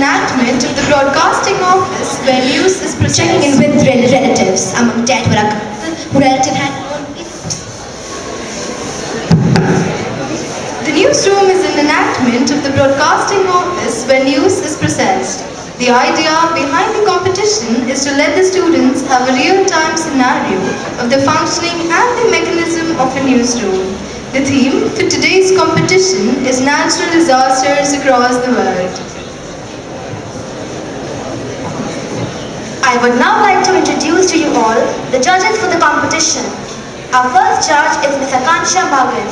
enactment of the Broadcasting Office where news is Checking in processed. with relatives. I'm dead. Who relative had The newsroom is an enactment of the Broadcasting Office where news is processed. The idea behind the competition is to let the students have a real-time scenario of the functioning and the mechanism of a newsroom. The theme for today's competition is natural disasters across the world. I would now like to introduce to you all the judges for the competition. Our first judge is Ms. Akansha Bhagan.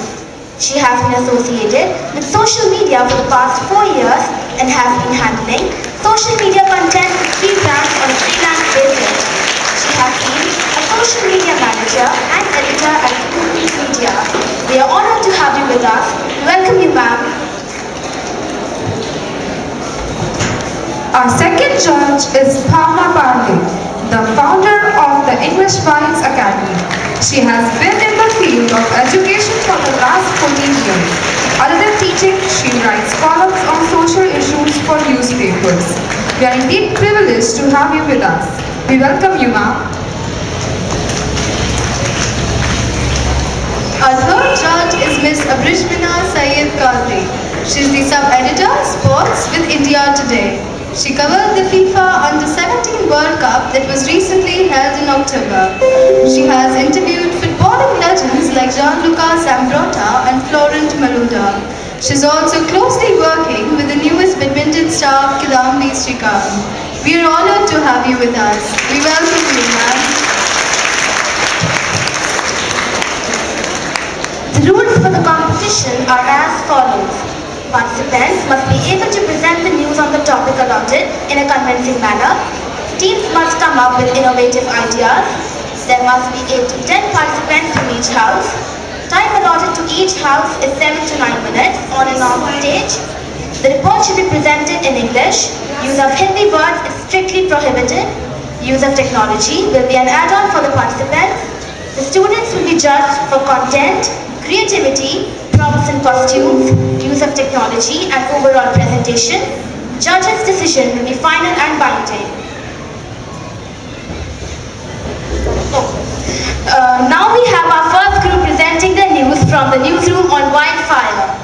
She has been associated with social media for the past 4 years and has been handling social media content with 3 brands on a freelance basis. She has been a social media manager and editor at Google Media. We are honored to have you with us. Welcome you, ma'am. Our second judge is Bhavna Pandey, the founder of the English Minds Academy. She has been in the field of education for the last 14 years. Other than teaching, she writes columns on social issues for newspapers. We are indeed privileged to have you with us. We welcome you, ma'am. Our third judge is Ms. Abrishmina Syed Qadri. She is the sub-editor, Sports with India Today. She covered the FIFA Under-17 World Cup that was recently held in October. She has interviewed footballing legends like Gianluca Zambrotta and Florent Malouda. She is also closely working with the newest badminton star Kidambi Srikanth. We are honored to have you with us. We welcome you, ma'am. The rules for the competition are as follows. Participants must be able to present the news on the topic allotted in a convincing manner. Teams must come up with innovative ideas. There must be 8 to 10 participants from each house. Time allotted to each house is 7 to 9 minutes on and off stage. The report should be presented in English. Use of Hindi words is strictly prohibited. Use of technology will be an add-on for the participants. The students will be judged for content, creativity, props and costumes, use of technology and overall presentation. Judges' decision will be final and binding. Now we have our first group presenting the news from the newsroom on wildfire.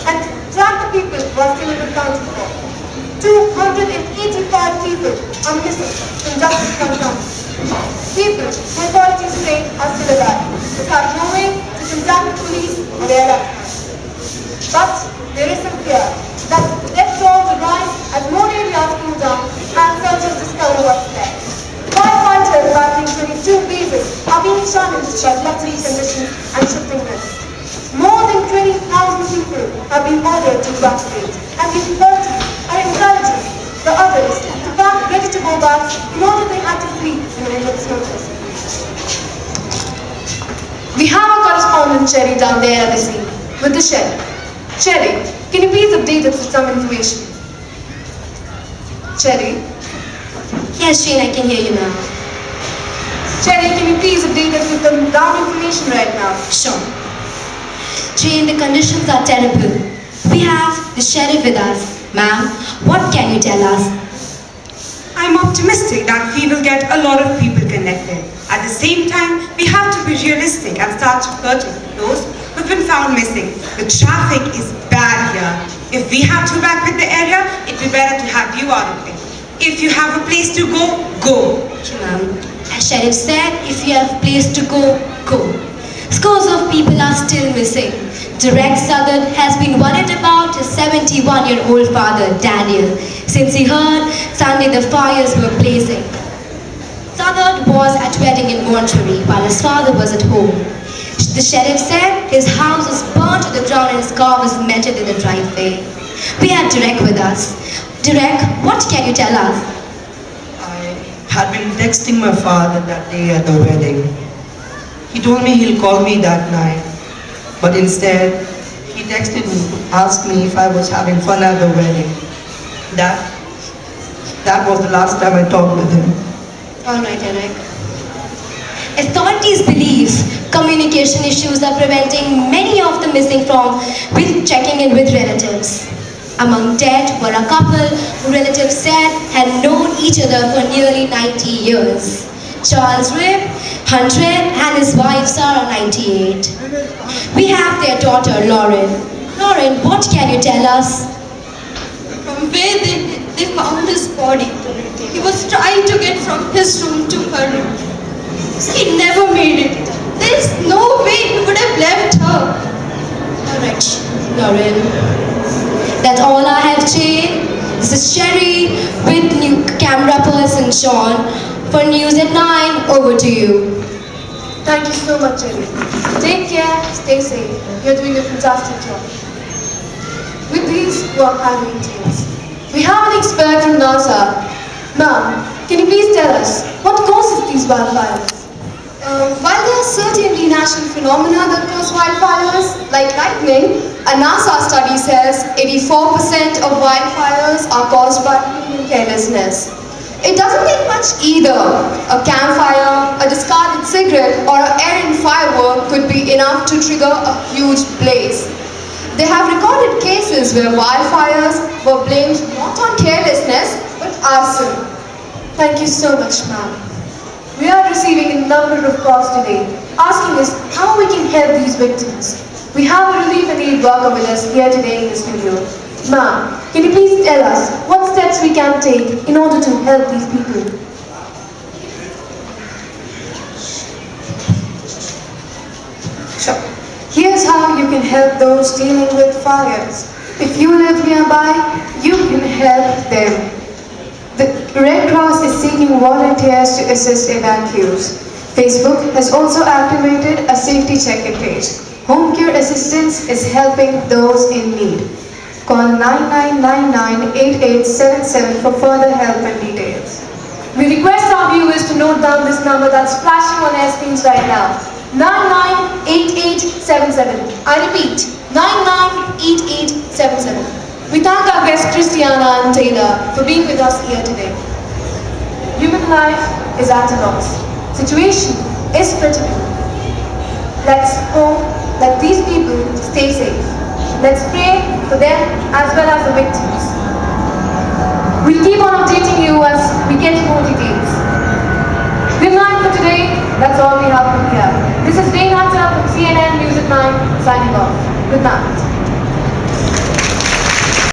And track the people who are still accounted for. 285 people are missing from Justice County. People who authorities say are still alive, without knowing to contact the police or their elections. But there is some fear that the death toll will rise as more areas cool down and searchers discover what's there. Firefighters battling 22 bases are being challenged by flooding conditions and shifting winds. More than 20,000 people have been ordered to evacuate, and these 30 are encouraging the others to pack ready to go back in order they had to flee in the endless notice. We have our correspondent Cherry down there at the scene with the Cherry. Cherry, can you please update us with some information? Cherry? Yes, Shane, I can hear you now. Cherry, can you please update us with the ground information right now? Sure. Jane, the conditions are terrible. We have the sheriff with us. Ma'am, what can you tell us? I'm optimistic that we will get a lot of people connected. At the same time, we have to be realistic and start searching for those who've been found missing. The traffic is bad here. If we have to evacuate the area, it'd be better to have you out of it. If you have a place to go, go. Ma'am, as Sheriff said, if you have a place to go, go. Scores of people are still missing. Direct Southern has been worried about his 71-year-old father, Daniel, since he heard Sunday the fires were blazing. Southern was at wedding in mortuary while his father was at home. The sheriff said his house was burned to the ground and his car was melted in the driveway. We have Direct with us. Direct, what can you tell us? I had been texting my father that day at the wedding. He told me he'll call me that night, but instead, he texted me, asked me if I was having fun at the wedding. That was the last time I talked with him. Alright, Eric. Authorities believe communication issues are preventing many of the missing from checking in with relatives. Among dead were a couple who relatives said had known each other for nearly 90 years. Charles Rip, 100, and his wife Sarah, 98. We have their daughter Lauren. Lauren, what can you tell us? From where they found his body, he was trying to get from his room to her room. He never made it. There is no way he would have left her. Alright, Lauren. That's all I have, Jane. This is Sherry with new camera person Sean. For News at 9, over to you. Thank you so much, Jenny. Take care, stay safe. You're doing a fantastic job. With these work handling teams, we have an expert from NASA. Ma'am, can you please tell us what causes these wildfires? While there are certainly natural phenomena that cause wildfires, like lightning, a NASA study says 84% of wildfires are caused by human carelessness. It doesn't take much either. A campfire, a discarded cigarette, or an errant firework could be enough to trigger a huge blaze. They have recorded cases where wildfires were blamed not on carelessness, but arson. Thank you so much, ma'am. We are receiving a number of calls today asking us how we can help these victims. We have a relief and aid worker with us here today in the studio. Ma'am, can you please tell us what steps we can take in order to help these people? Sure. Here's how you can help those dealing with fires. If you live nearby, you can help them. The Red Cross is seeking volunteers to assist evacuees. Facebook has also activated a safety check-in page. Home care assistance is helping those in need. Call 9999-8877 for further help and details. We request our viewers to note down this number that's flashing on their screens right now. 998877. I repeat, 998877. We thank our guests Christiana and Taylor for being with us here today. Human life is at a loss. Situation is critical. Let's hope that these people stay safe. Let's pray for them as well as the victims. We'll keep on updating you as we get more details. Good night for today. That's all we have from here. This is Dane Hunter from CNN News at 9 signing off. Good night.